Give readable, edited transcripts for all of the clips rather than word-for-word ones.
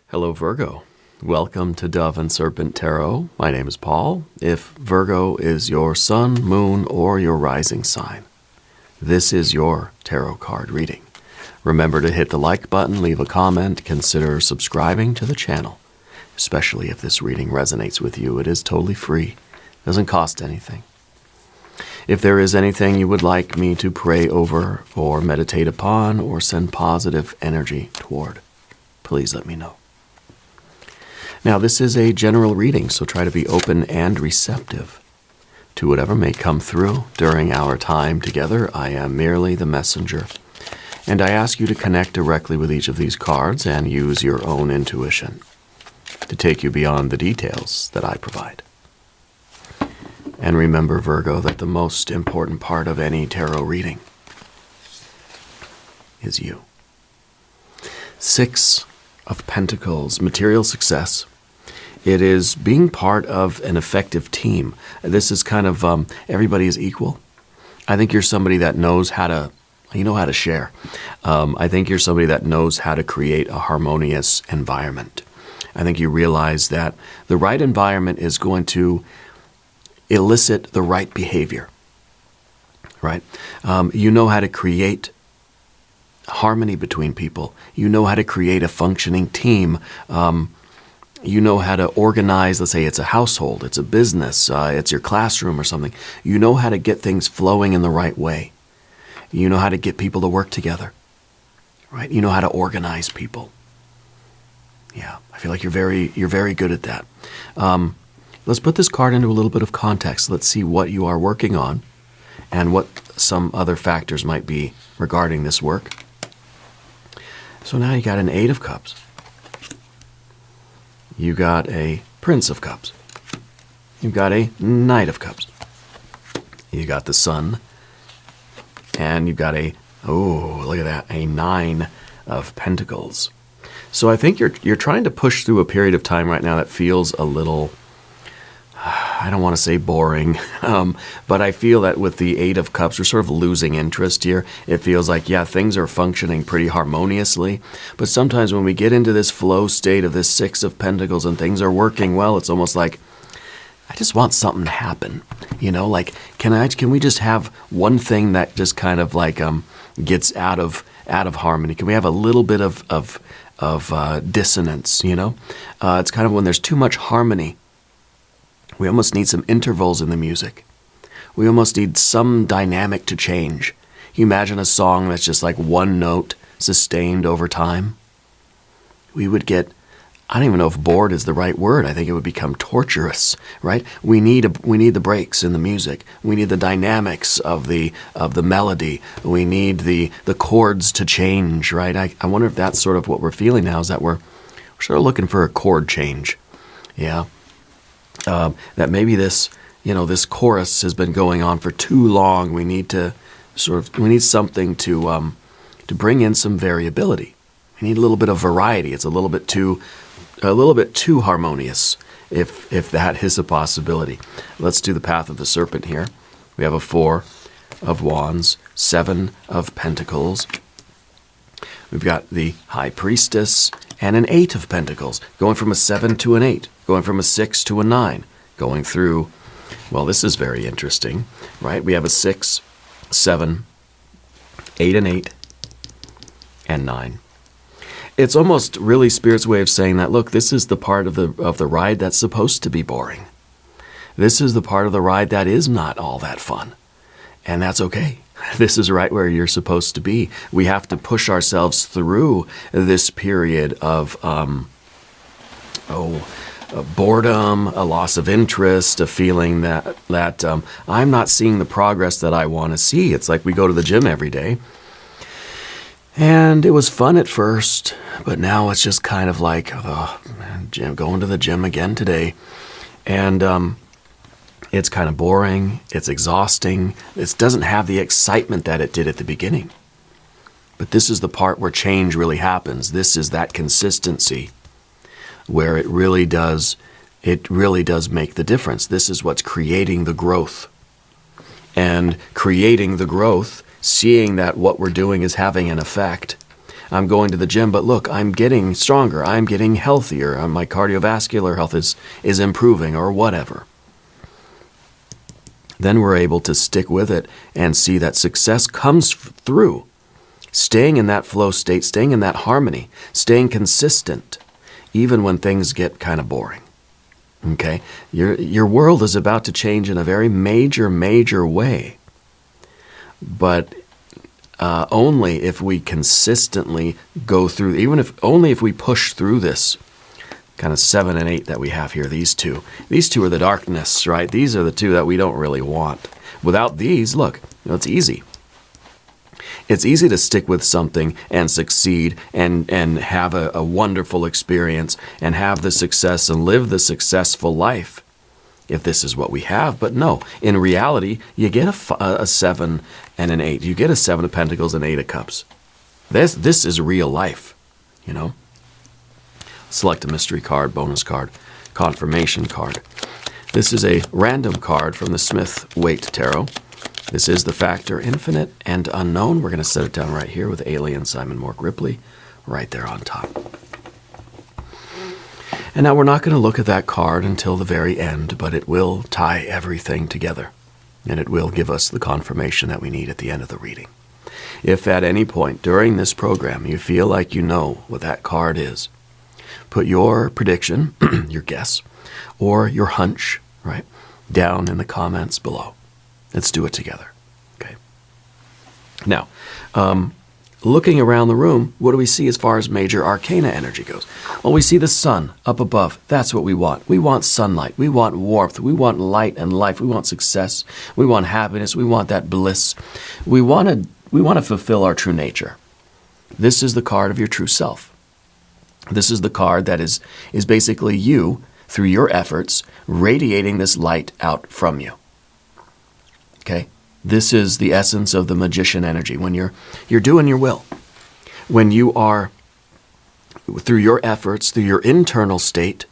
Hello, Virgo. Welcome to Dove and Serpent Tarot. My name is Paul. If Virgo is your sun, moon, or your rising sign, this is your tarot card reading. Remember to hit the like button, leave a comment, consider subscribing to the channel, especially if this reading resonates with you. It is totally free, doesn't cost anything. If there is anything you would like me to pray over or meditate upon or send positive energy toward, please let me know. Now, this is a general reading, so try to be open and receptive to whatever may come through during our time together. I am merely the messenger, and I ask you to connect directly with each of these cards and use your own intuition to take you beyond the details that I provide. And remember, Virgo, that the most important part of any tarot reading is you. 6 of Pentacles, material success. It is being part of an effective team. This is kind of everybody is equal. I think you're somebody that knows how to, how to share. I think you're somebody that knows how to create a harmonious environment. I think you realize that the right environment is going to elicit the right behavior, right? You know how to create harmony between people. You know how to create a functioning team. You know how to organize, let's say it's a household, it's a business, it's your classroom or something. You know how to get things flowing in the right way. You know how to get people to work together, right? You know how to organize people. Yeah, I feel like you're very good at that. Let's put this card into a little bit of context. Let's see what you are working on and what some other factors might be regarding this work. So now you got an 8 of Cups. You got a Prince of Cups. You've got a Knight of Cups. You got the Sun. And you've got look at that, a 9 of Pentacles. So I think you're trying to push through a period of time right now that feels a little, I don't want to say boring, but I feel that with the 8 of Cups, we're sort of losing interest here. It feels like, yeah, things are functioning pretty harmoniously, but sometimes when we get into this flow state of this 6 of Pentacles and things are working well, it's almost like, I just want something to happen. Like, can we just have one thing that just kind of like gets out of harmony? Can we have a little bit of dissonance? It's kind of when there's too much harmony. We almost need some intervals in the music. We almost need some dynamic to change. You imagine a song that's just like one note sustained over time? We would get, I don't even know if bored is the right word. I think it would become torturous, right? We need the breaks in the music. We need the dynamics of the melody. We need the chords to change, right? I wonder if that's sort of what we're feeling now, is that we're sort of looking for a chord change. Yeah. That maybe this chorus has been going on for too long. We need something to bring in some variability. We need a little bit of variety. It's a little bit too harmonious, if that is a possibility. Let's do the Path of the Serpent here. We have a 4 of Wands, 7 of Pentacles. We've got the High Priestess and an 8 of Pentacles, going from a 7 to an 8, going from a 6 to a 9, going through, well, this is very interesting, right? We have a 6, 7, 8 and 8, and 9. It's almost really Spirit's way of saying that, look, this is the part of the ride that's supposed to be boring. This is the part of the ride that is not all that fun, and that's okay. This is right where you're supposed to be. We have to push ourselves through this period of boredom, a loss of interest, a feeling that I'm not seeing the progress that I want to see. It's like we go to the gym every day, and it was fun at first, but now it's just kind of like, going to the gym again today, and it's kind of boring, it's exhausting, it doesn't have the excitement that it did at the beginning. But this is the part where change really happens. This is that consistency where it really does make the difference. This is what's creating the growth. And creating the growth, seeing that what we're doing is having an effect, I'm going to the gym, but look, I'm getting stronger. I'm getting healthier. My cardiovascular health is improving or whatever. Then we're able to stick with it and see that success comes through staying in that flow state, staying in that harmony, staying consistent, even when things get kind of boring. Okay? Your world is about to change in a very major way. But only if we consistently go through, only if we push through this kind of 7 and 8 that we have here, these two. These two are the darkness, right? These are the two that we don't really want. Without these, look, it's easy. It's easy to stick with something and succeed and have a wonderful experience and have the success and live the successful life if this is what we have. But no, in reality, you get a 7 and an 8. You get a 7 of Pentacles and 8 of Cups. This is real life, you know. Select a mystery card, bonus card, confirmation card. This is a random card from the Smith-Waite Tarot. This is the factor infinite and unknown. We're going to set it down right here with Alien Simon Mork Ripley right there on top. And now we're not going to look at that card until the very end, but it will tie everything together. And it will give us the confirmation that we need at the end of the reading. If at any point during this program you feel like you know what that card is, put your prediction, your guess, or your hunch, right, down in the comments below. Let's do it together. Okay. Now, looking around the room, what do we see as far as major arcana energy goes? Well, we see the sun up above. That's what we want. We want sunlight. We want warmth. We want light and life. We want success. We want happiness. We want that bliss. We want to fulfill our true nature. This is the card of your true self. This is the card that is basically you, through your efforts, radiating this light out from you. Okay? This is the essence of the magician energy. When you're doing your will. When you are, through your efforts, through your internal state,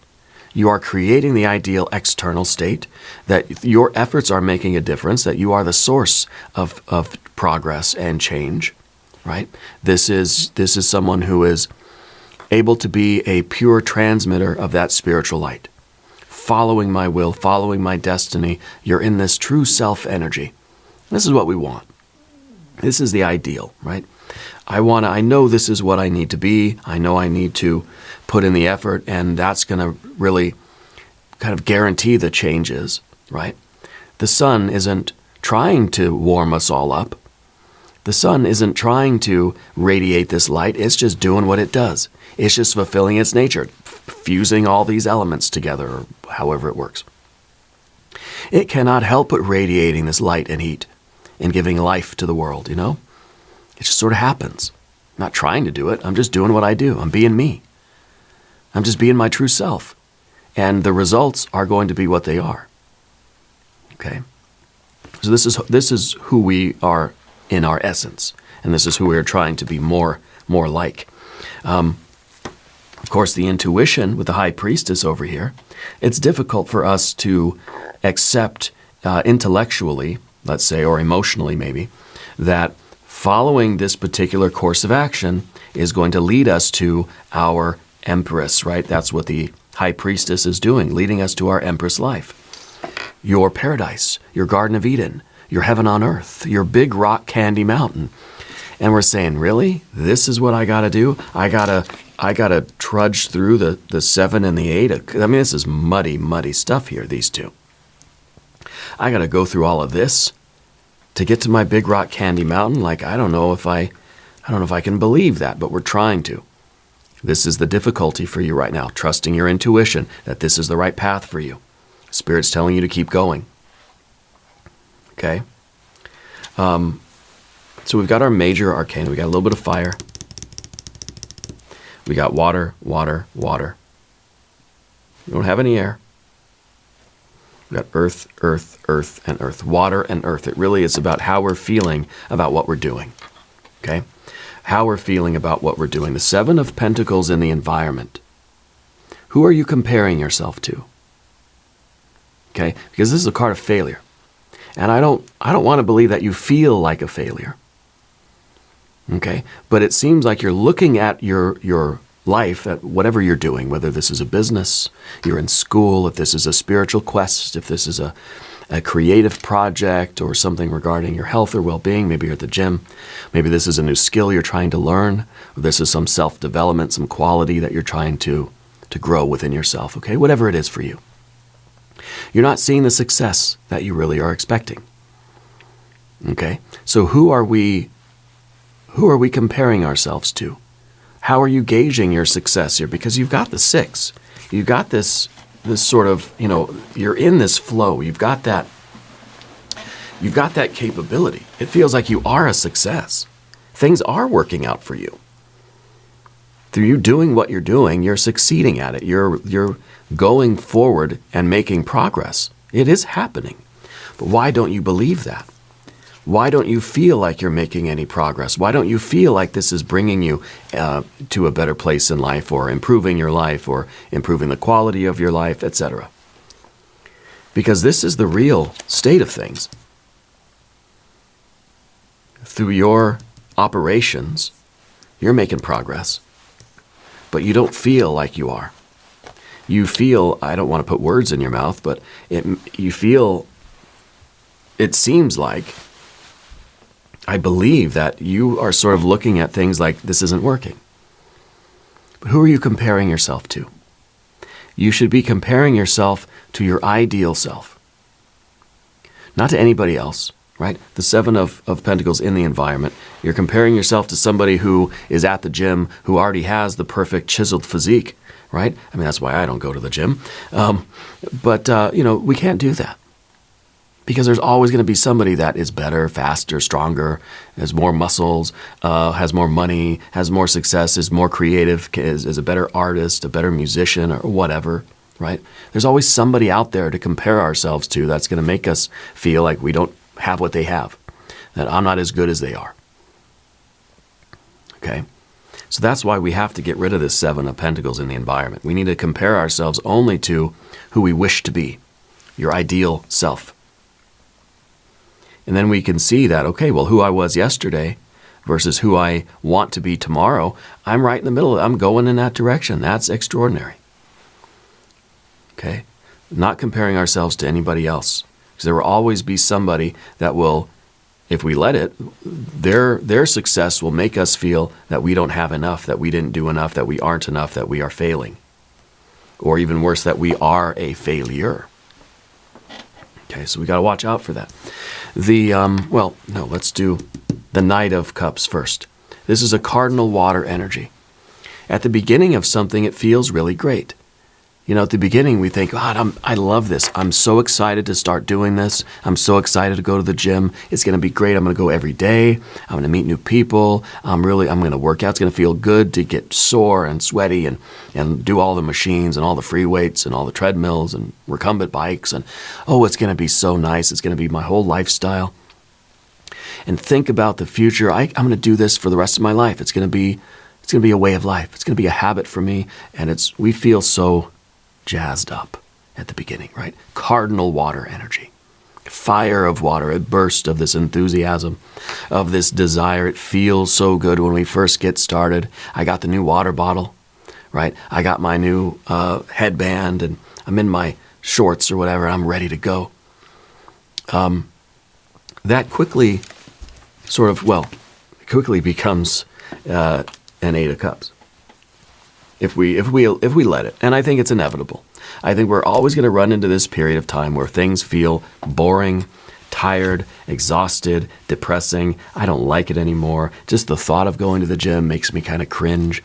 you are creating the ideal external state, that your efforts are making a difference, that you are the source of progress and change, right? This is someone who is able to be a pure transmitter of that spiritual light. Following my will, following my destiny, you're in this true self energy. This is what we want. This is the ideal, right? I know this is what I need to be. I know I need to put in the effort, and that's going to really kind of guarantee the changes, right? The sun isn't trying to warm us all up. The sun isn't trying to radiate this light. It's just doing what it does. It's just fulfilling its nature, fusing all these elements together, or however it works. It cannot help but radiating this light and heat and giving life to the world, you know? It just sort of happens. I'm not trying to do it. I'm just doing what I do. I'm being me. I'm just being my true self. And the results are going to be what they are. Okay? So this is who we are in our essence. And this is who we are trying to be more like. Of course, the intuition with the High Priestess over here, it's difficult for us to accept intellectually, let's say, or emotionally maybe, that following this particular course of action is going to lead us to our Empress, right? That's what the High Priestess is doing, leading us to our Empress life. Your paradise, your Garden of Eden, your heaven on earth, your big rock candy mountain. And we're saying, really? This is what I got to do? I gotta trudge through the 7 and the 8. I mean, this is muddy stuff here, these two. I got to go through all of this to get to my big rock candy mountain. Like, I don't know if I can believe that, but we're trying to. This is the difficulty for you right now, trusting your intuition that this is the right path for you. Spirit's telling you to keep going. Okay? So we've got our major arcana. We got a little bit of fire. We got water, water, water. We don't have any air. We got earth, earth, earth, and earth. Water and earth. It really is about how we're feeling about what we're doing. Okay? How we're feeling about what we're doing. The 7 of Pentacles in the environment. Who are you comparing yourself to? Okay? Because this is a card of failure. And I don't want to believe that you feel like a failure. Okay? But it seems like you're looking at your life, at whatever you're doing, whether this is a business, you're in school, if this is a spiritual quest, if this is a creative project or something regarding your health or well-being, maybe you're at the gym, maybe this is a new skill you're trying to learn, or this is some self-development, some quality that you're trying to grow within yourself, okay? Whatever it is for you. You're not seeing the success that you really are expecting. Okay? So who are we comparing ourselves to? How are you gauging your success here? Because you've got the 6. You've got this sort of, you're in this flow. You've got that capability. It feels like you are a success. Things are working out for you. Through you doing what you're doing, you're succeeding at it. You're going forward and making progress. It is happening. But why don't you believe that? Why don't you feel like you're making any progress? Why don't you feel like this is bringing you to a better place in life, or improving your life, or improving the quality of your life, etc.? Because this is the real state of things. Through your operations, you're making progress, but you don't feel like you are. You feel, I don't want to put words in your mouth, but you feel, it seems like, I believe that you are sort of looking at things like, this isn't working. But who are you comparing yourself to? You should be comparing yourself to your ideal self. Not to anybody else, right? The 7 of Pentacles in the environment. You're comparing yourself to somebody who is at the gym, who already has the perfect chiseled physique, right? I mean, that's why I don't go to the gym. But we can't do that. Because there's always going to be somebody that is better, faster, stronger, has more muscles, has more money, has more success, is more creative, is a better artist, a better musician, or whatever, right? There's always somebody out there to compare ourselves to that's going to make us feel like we don't have what they have, that I'm not as good as they are. Okay? So that's why we have to get rid of this 7 of Pentacles in the environment. We need to compare ourselves only to who we wish to be, your ideal self. And then we can see that, okay, well, who I was yesterday versus who I want to be tomorrow, I'm right in the middle. I'm going in that direction. That's extraordinary. Okay? Not comparing ourselves to anybody else. Because there will always be somebody that will, if we let it, their success will make us feel that we don't have enough, that we didn't do enough, that we aren't enough, that we are failing. Or even worse, that we are a failure. Okay, so we got to watch out for that. Let's do the Knight of Cups first. This is a cardinal water energy. At the beginning of something, it feels really great. At the beginning, we think, God, I love this. I'm so excited to start doing this. I'm so excited to go to the gym. It's going to be great. I'm going to go every day. I'm going to meet new people. I'm going to work out. It's going to feel good to get sore and sweaty and do all the machines and all the free weights and all the treadmills and recumbent bikes. And, it's going to be so nice. It's going to be my whole lifestyle. And think about the future. I'm going to do this for the rest of my life. It's going to be a way of life. It's going to be a habit for me. And we feel so jazzed up at the beginning, right? Cardinal water energy. Fire of water, a burst of this enthusiasm, of this desire. It feels so good when we first get started. I got the new water bottle, right? I got my new headband, and I'm in my shorts or whatever, and I'm ready to go. That quickly becomes an 8 of Cups. If we let it. And I think it's inevitable. I think we're always going to run into this period of time where things feel boring, tired, exhausted, depressing. I don't like it anymore. Just the thought of going to the gym makes me kind of cringe.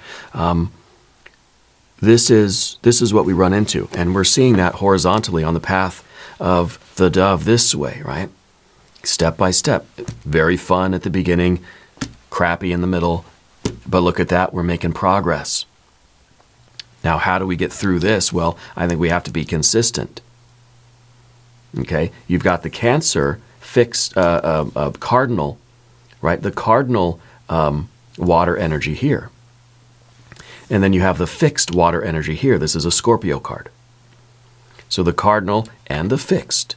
This is what we run into. And we're seeing that horizontally on the path of the dove this way, right? Step by step. Very fun at the beginning, crappy in the middle. But look at that, we're making progress. Now, how do we get through this? Well, I think we have to be consistent. Okay? You've got the Cancer fixed cardinal, right? The cardinal water energy here. And then you have the fixed water energy here. This is a Scorpio card. So the cardinal and the fixed.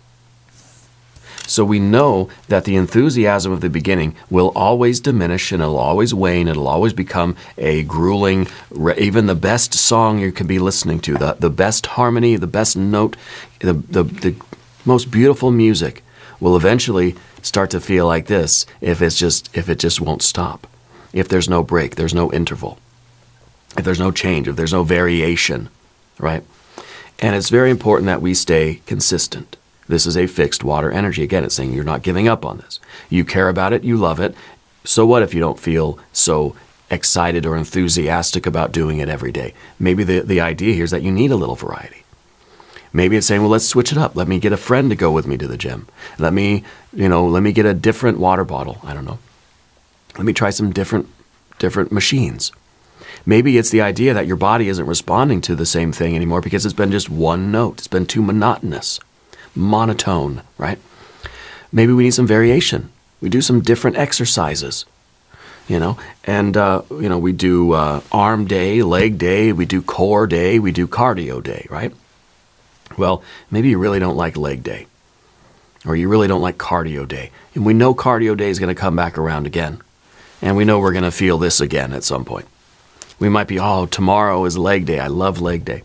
So we know that the enthusiasm of the beginning will always diminish, and it'll always wane. It'll always become a grueling, even the best song you could be listening to, the best harmony, the best note, the most beautiful music will eventually start to feel like this if it just won't stop. If there's no break, there's no interval. If there's no change, if there's no variation, right? And it's very important that we stay consistent. This is a fixed water energy. Again, it's saying you're not giving up on this. You care about it, you love it. So what if you don't feel so excited or enthusiastic about doing it every day? Maybe the idea here is that you need a little variety. Maybe it's saying, well, let's switch it up. Let me get a friend to go with me to the gym. Let me get a different water bottle. I don't know. Let me try some different machines. Maybe it's the idea that your body isn't responding to the same thing anymore because it's been just one note. It's been too monotonous. Monotone, right? Maybe we need some variation. We do some different exercises, and we do arm day, leg day, we do core day, we do cardio day, right? Well, maybe you really don't like leg day, or you really don't like cardio day, and we know cardio day is going to come back around again, and we know we're going to feel this again at some point. We might be, tomorrow is leg day. I love leg day,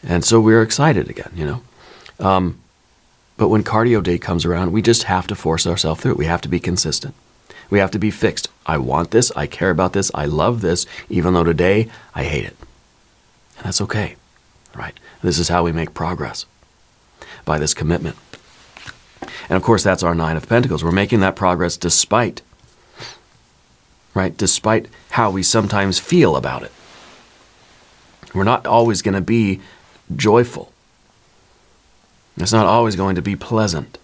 and so we're excited again, But when cardio day comes around, we just have to force ourselves through it. We have to be consistent. We have to be fixed. I want this. I care about this. I love this, even though today I hate it. And that's okay, right? This is how we make progress, by this commitment. And of course, that's our Nine of Pentacles. We're making that progress despite how we sometimes feel about it. We're not always going to be joyful. It's not always going to be pleasant.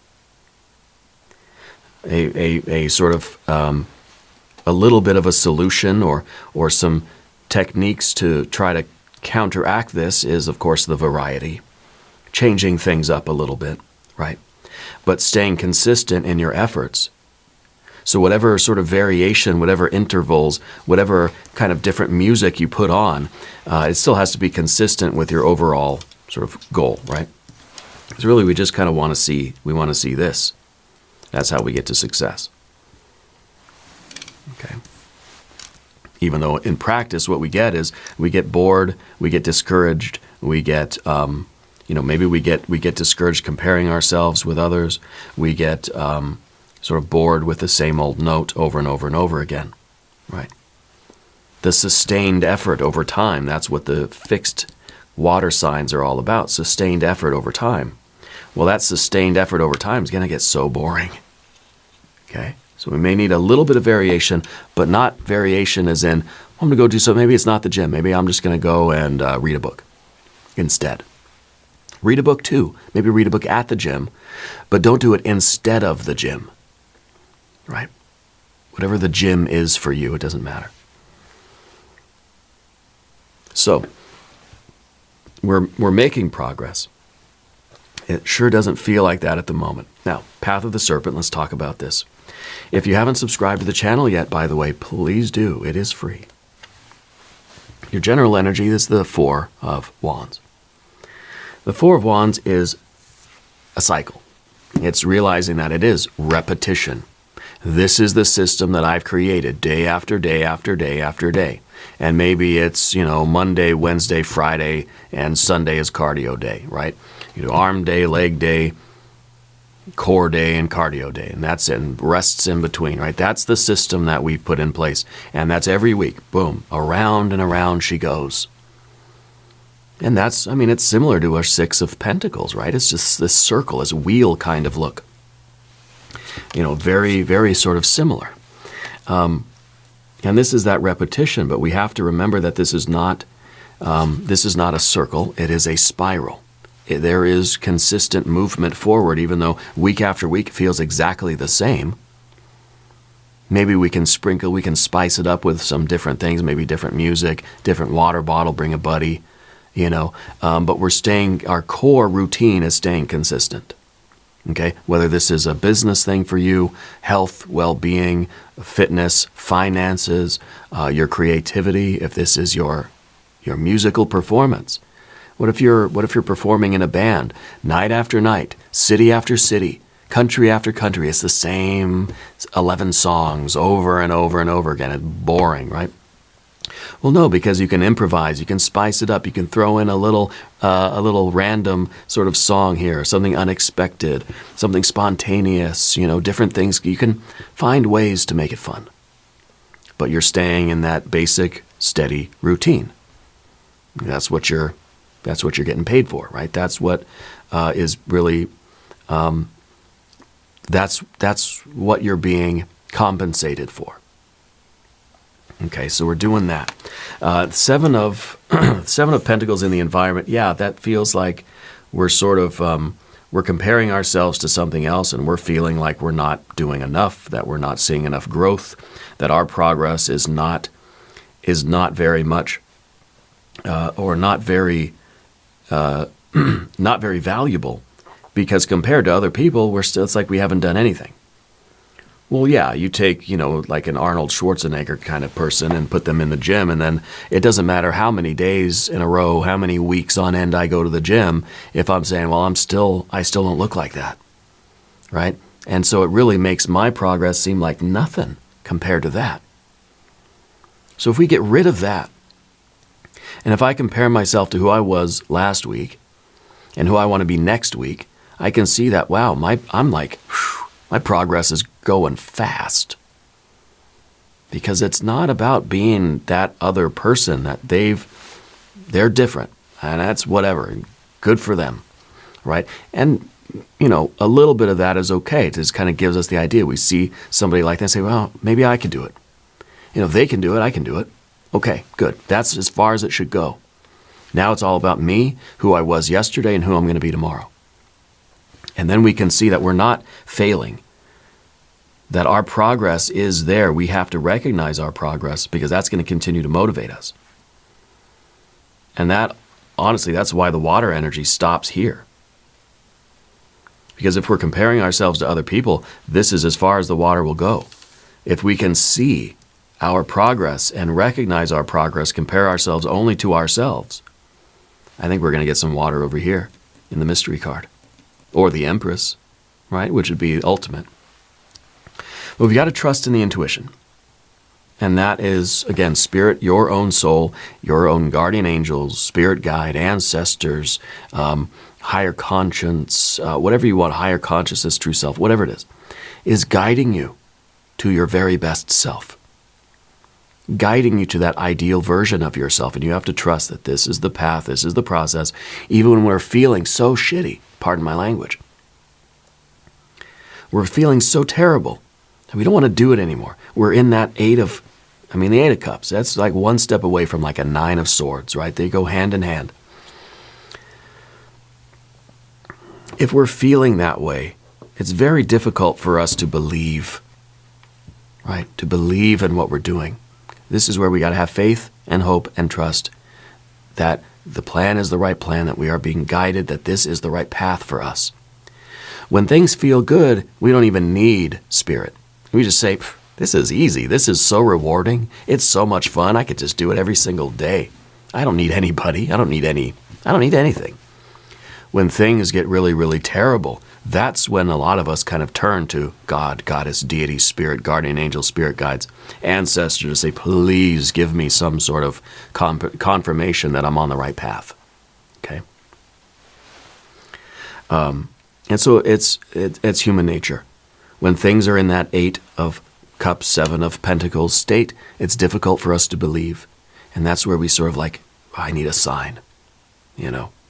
A sort of a little bit of a solution or some techniques to try to counteract this is, of course, the variety. Changing things up a little bit, right? But staying consistent in your efforts. So whatever sort of variation, whatever intervals, whatever kind of different music you put on, it still has to be consistent with your overall sort of goal, right? Because really we just kind of want to see this. That's how we get to success. Okay. Even though in practice what we get is we get bored, we get discouraged, we get, maybe we get discouraged comparing ourselves with others, we get sort of bored with the same old note over and over and over again, right? The sustained effort over time, that's what the fixed water signs are all about, sustained effort over time. Well, that sustained effort over time is going to get so boring. Okay? So we may need a little bit of variation, but not variation as in, I'm going to go do something. Maybe it's not the gym. Maybe I'm just going to go and read a book instead. Read a book too. Maybe read a book at the gym, but don't do it instead of the gym. Right? Whatever the gym is for you, it doesn't matter. So, we're making progress. It sure doesn't feel like that at the moment. Now, Path of the Serpent, let's talk about this. If you haven't subscribed to the channel yet, by the way, please do. It is free. Your general energy is the Four of Wands. The Four of Wands is a cycle. It's realizing that it is repetition. This is the system that I've created day after day after day after day. And maybe it's, Monday, Wednesday, Friday, and Sunday is cardio day, right? You do arm day, leg day, core day, and cardio day. And that's it. And rests in between, right? That's the system that we put in place. And that's every week. Boom. Around and around she goes. And that's, it's similar to our Six of Pentacles, right? It's just this circle, this wheel kind of look. Very, very sort of similar. And this is that repetition, but we have to remember that this is not a circle. It is a spiral. There is consistent movement forward, even though week after week it feels exactly the same. Maybe we can spice it up with some different things, maybe different music, different water bottle, bring a buddy, but our core routine is staying consistent. Okay, whether this is a business thing for you, health, well-being, fitness, finances, your creativity, if this is your musical performance. What if you're performing in a band, night after night, city after city, Country after country, it's the same 11 songs over and over and over again. It's boring, right? Well, no, because you can improvise, you can spice it up, you can throw in a little random sort of song here, something unexpected, something spontaneous, different things. You can find ways to make it fun. But you're staying in that basic, steady routine. That's what you're getting paid for, right? That's what is really, that's what you're being compensated for. Okay, so we're doing that. Seven of Pentacles in the environment. Yeah, that feels like we're sort of we're comparing ourselves to something else, and we're feeling like we're not doing enough, that we're not seeing enough growth, that our progress is not very much or not very not very valuable, because compared to other people, it's like we haven't done anything. Well, yeah, you take, like an Arnold Schwarzenegger kind of person and put them in the gym, and then it doesn't matter how many days in a row, how many weeks on end I go to the gym, if I'm saying, well, I still don't look like that, right? And so it really makes my progress seem like nothing compared to that. So if we get rid of that, and if I compare myself to who I was last week and who I want to be next week, I can see that, wow, I'm like, whew, my progress is going fast. Because it's not about being that other person, that they're different, and that's whatever, good for them, right? And, a little bit of that is okay. It just kind of gives us the idea. We see somebody like that and say, well, maybe I can do it. If they can do it, I can do it. Okay, good. That's as far as it should go. Now it's all about me, who I was yesterday, and who I'm going to be tomorrow. And then we can see that we're not failing, that our progress is there. We have to recognize our progress, because that's going to continue to motivate us. And that, honestly, that's why the water energy stops here. Because if we're comparing ourselves to other people, this is as far as the water will go. If we can see our progress and recognize our progress, compare ourselves only to ourselves, I think we're going to get some water over here in the mystery card. Or the Empress, right? Which would be ultimate. But we've got to trust in the intuition. And that is, again, spirit, your own soul, your own guardian angels, spirit guide, ancestors, higher conscience, whatever you want, higher consciousness, true self, whatever it is guiding you to your very best self. Guiding you to that ideal version of yourself. And you have to trust that this is the path, this is the process, even when we're feeling so shitty, pardon my language. We're feeling so terrible that we don't want to do it anymore. We're in that the 8 of Cups. That's like one step away from like a 9 of Swords, right? They go hand in hand. If we're feeling that way, it's very difficult for us to believe, right? To believe in what we're doing. This is where we got to have faith and hope and trust that the plan is the right plan, that we are being guided, that this is the right path for us. When things feel good, we don't even need spirit. We just say, this is easy. This is so rewarding. It's so much fun. I could just do it every single day. I don't need anybody. I don't need anything. When things get really, really terrible, that's when a lot of us kind of turn to God, Goddess, deity, spirit, guardian angel, spirit guides, ancestor to say, please give me some sort of confirmation that I'm on the right path. Okay? And so it's human nature. When things are in that 8 of Cups, 7 of Pentacles state, it's difficult for us to believe. And that's where we sort of like, I need a sign.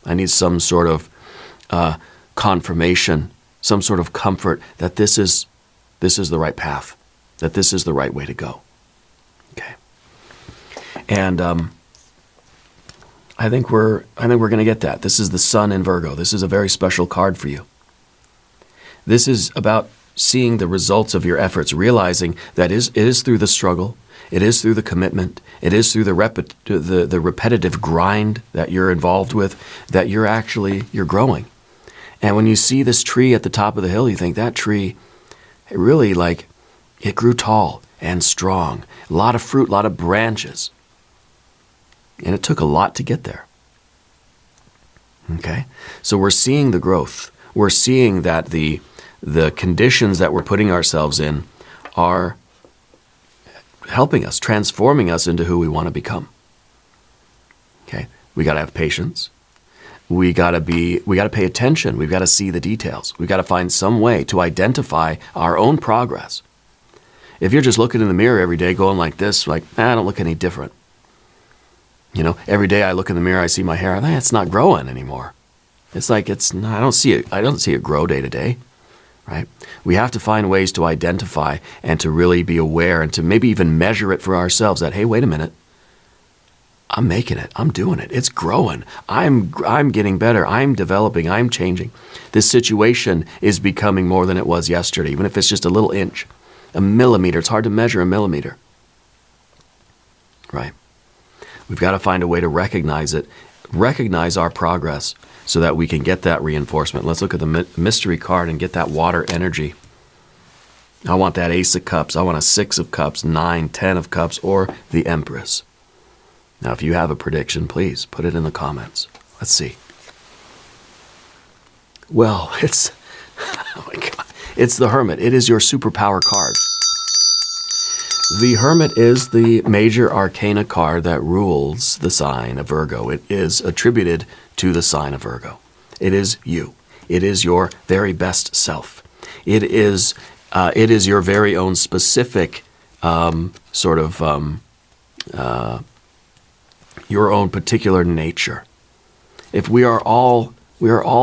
I need some sort of confirmation, some sort of comfort that this is the right path, that this is the right way to go. Okay. And I think we're going to get that. This is the Sun in Virgo. This is a very special card for you. This is about seeing the results of your efforts, realizing that it is through the struggle, it is through the commitment, it is through the repetitive grind that you're involved with, that you're growing. And when you see this tree at the top of the hill, you think that tree, it really it grew tall and strong, a lot of fruit, a lot of branches. And it took a lot to get there. Okay? So we're seeing the growth. We're seeing that the the conditions that we're putting ourselves in are helping us, transforming us into who we want to become. Okay? We got to have patience. We got to pay attention. We've got to see the details. We've got to find some way to identify our own progress. If you're just looking in the mirror every day going like this, like, I don't look any different. You know, every day I look in the mirror, I see my hair, it's not growing anymore. It's like I don't see it grow day to day, right? We have to find ways to identify and to really be aware and to maybe even measure it for ourselves that, hey, wait a minute. I'm making it. I'm doing it. It's growing. I'm getting better. I'm developing. I'm changing. This situation is becoming more than it was yesterday, even if it's just a little inch, a millimeter. It's hard to measure a millimeter, right? We've got to find a way to recognize it, recognize our progress so that we can get that reinforcement. Let's look at the mystery card and get that water energy. I want that Ace of Cups. I want a 6 of Cups, 9, 10 of Cups, or the Empress. Now, if you have a prediction, please put it in the comments. Let's see. Well, it's, oh my God, it's the Hermit. It is your superpower card. The Hermit is the major arcana card that rules the sign of Virgo. It is attributed to the sign of Virgo. It is you. It is your very best self. It is your very own specific your own particular nature. If we are all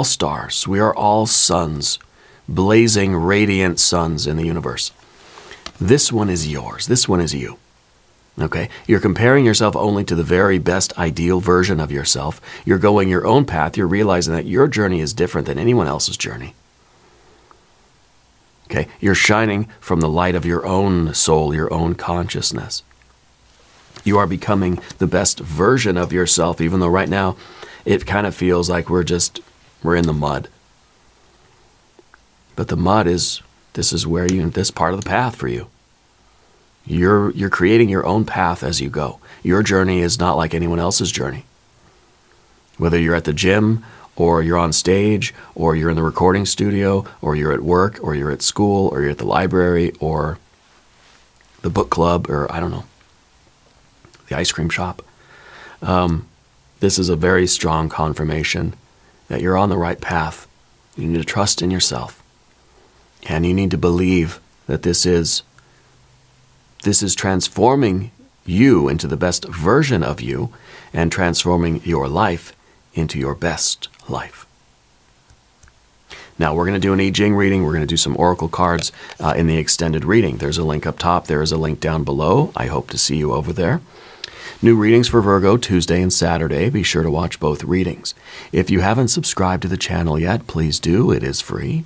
stars. We are all suns, blazing, radiant suns in the universe. This one is yours. This one is you. Okay? You're comparing yourself only to the very best ideal version of yourself. You're going your own path. You're realizing that your journey is different than anyone else's journey. Okay? You're shining from the light of your own soul, your own consciousness. You are becoming the best version of yourself, even though right now it kind of feels like we're in the mud. But the mud is, this part of the path for you. You're creating your own path as you go. Your journey is not like anyone else's journey. Whether you're at the gym, or you're on stage, or you're in the recording studio, or you're at work, or you're at school, or you're at the library, or the book club, or I don't know, the ice cream shop. This is a very strong confirmation that you're on the right path. You need to trust in yourself. And you need to believe that this is transforming you into the best version of you and transforming your life into your best life. Now, we're going to do an I Ching reading. We're going to do some oracle cards in the extended reading. There's a link up top. There is a link down below. I hope to see you over there. New readings for Virgo Tuesday and Saturday. Be sure to watch both readings. If you haven't subscribed to the channel yet, please do. It is free.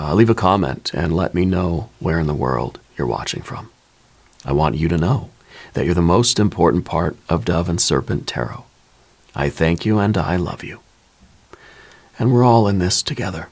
Leave a comment and let me know where in the world you're watching from. I want you to know that you're the most important part of Dove and Serpent Tarot. I thank you and I love you. And we're all in this together.